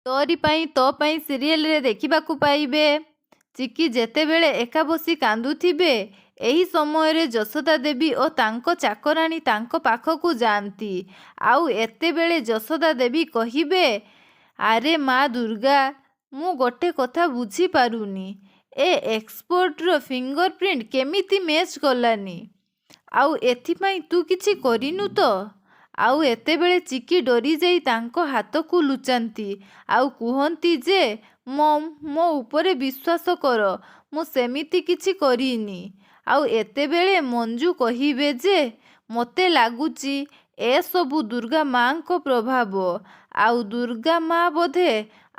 ତୋରି ପାଇଁ ତୋ ପାଇଁ ସିରିଏଲରେ ଦେଖିବାକୁ ପାଇବେ। ଚିକି ଯେତେବେଳେ ଏକା ବସି କାନ୍ଦୁଥିବେ, ଏହି ସମୟରେ ଯଶୋଦା ଦେବୀ ଓ ତାଙ୍କ ଚାକରାଣୀ ତାଙ୍କ ପାଖକୁ ଯାଆନ୍ତି। ଆଉ ଏତେବେଳେ ଯଶୋଦା ଦେବୀ କହିବେ, ଆରେ ମା ଦୁର୍ଗା, ମୁଁ ଗୋଟେ କଥା ବୁଝିପାରୁନି, ଏ ଏକ୍ସପୋର୍ଟର ଫିଙ୍ଗର ପ୍ରିଣ୍ଟ କେମିତି ମ୍ୟାଚ୍ କଲାନି? ଆଉ ଏଥିପାଇଁ ତୁ କିଛି କରିନୁ ତ? ଆଉ ଏତେବେଳେ ଚିକି ଡରିଯାଇ ତାଙ୍କ ହାତକୁ ଲୁଚାନ୍ତି ଆଉ କୁହନ୍ତି ଯେ ମମ୍, ମୋ ଉପରେ ବିଶ୍ୱାସ କର, ମୁଁ ସେମିତି କିଛି କରିନି। ଆଉ ଏତେବେଳେ ମଞ୍ଜୁ କହିବେ ଯେ ମୋତେ ଲାଗୁଛି ଏସବୁ ଦୁର୍ଗା ମାଙ୍କ ପ୍ରଭାବ। ଆଉ ଦୁର୍ଗା ମା ବୋଧେ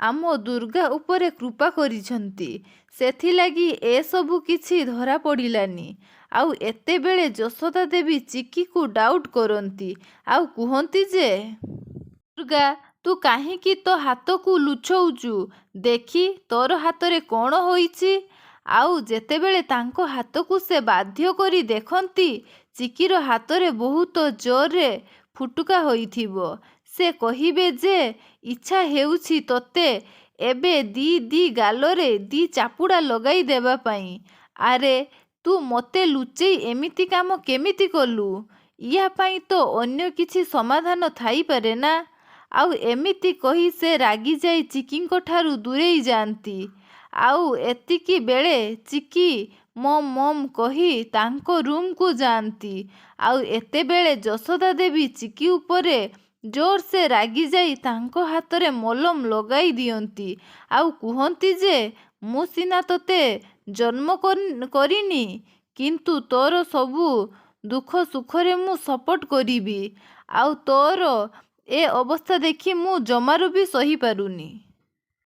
ଆମ ଦୁର୍ଗା ଉପରେ କୃପା କରିଛନ୍ତି, ସେଥିଲାଗି ଏସବୁ କିଛି ଧରା ପଡ଼ିଲାନି। ଆଉ ଏତେବେଳେ ଯଶୋଦା ଦେବୀ ଚିକିକୁ ଡାଉଟ୍ କରନ୍ତି ଆଉ କୁହନ୍ତି ଯେ ଦୁର୍ଗା, ତୁ କାହିଁକି ତୋ ହାତକୁ ଲୁଚଉଛୁ? ଦେଖି ତୋର ହାତରେ କ'ଣ ହୋଇଛି? ଆଉ ଯେତେବେଳେ ତାଙ୍କ ହାତକୁ ସେ ବାଧ୍ୟ କରି ଦେଖନ୍ତି, ଚିକିର ହାତରେ ବହୁତ ଜୋରରେ ଫୁଟୁକା ହୋଇଥିବ। ସେ କହିବେ ଯେ ଇଚ୍ଛା ହେଉଛି ତୋତେ ଏବେ ଦି ଗାଲରେ ଦି ଚାପୁଡ଼ା ଲଗାଇ ଦେବା ପାଇଁ। ଆରେ ତୁ ମୋତେ ଲୁଚେଇ ଏମିତି କାମ କେମିତି କଲୁ? ୟା ପାଇଁ ତ ଅନ୍ୟ କିଛି ସମାଧାନ ଥାଇପାରେ ନା? ଆଉ ଏମିତି କହି ସେ ରାଗିଯାଇ ଚିକିଙ୍କ ଠାରୁ ଦୂରେଇ ଯାଆନ୍ତି। ଆଉ ଏତିକି ବେଳେ ଚିକି ମମ୍ ମମ୍ କହି ତାଙ୍କ ରୁମ୍କୁ ଯାଆନ୍ତି। ଆଉ ଏତେବେଳେ ଯଶୋଦା ଦେବୀ ଚିକି ଉପରେ ଜୋରସେ ରାଗିଯାଇ ତାଙ୍କ ହାତରେ ମଲମ ଲଗାଇ ଦିଅନ୍ତି ଆଉ କୁହନ୍ତି ଯେ ମୁଁ ସିନା ତୋତେ ଜନ୍ମ କରିନି, କିନ୍ତୁ ତୋର ସବୁ ଦୁଃଖ ସୁଖରେ ମୁଁ ସପୋର୍ଟ କରିବି। ଆଉ ତୋର ଏ ଅବସ୍ଥା ଦେଖି ମୁଁ ଜମାରୁ ବି ସହିପାରୁନି।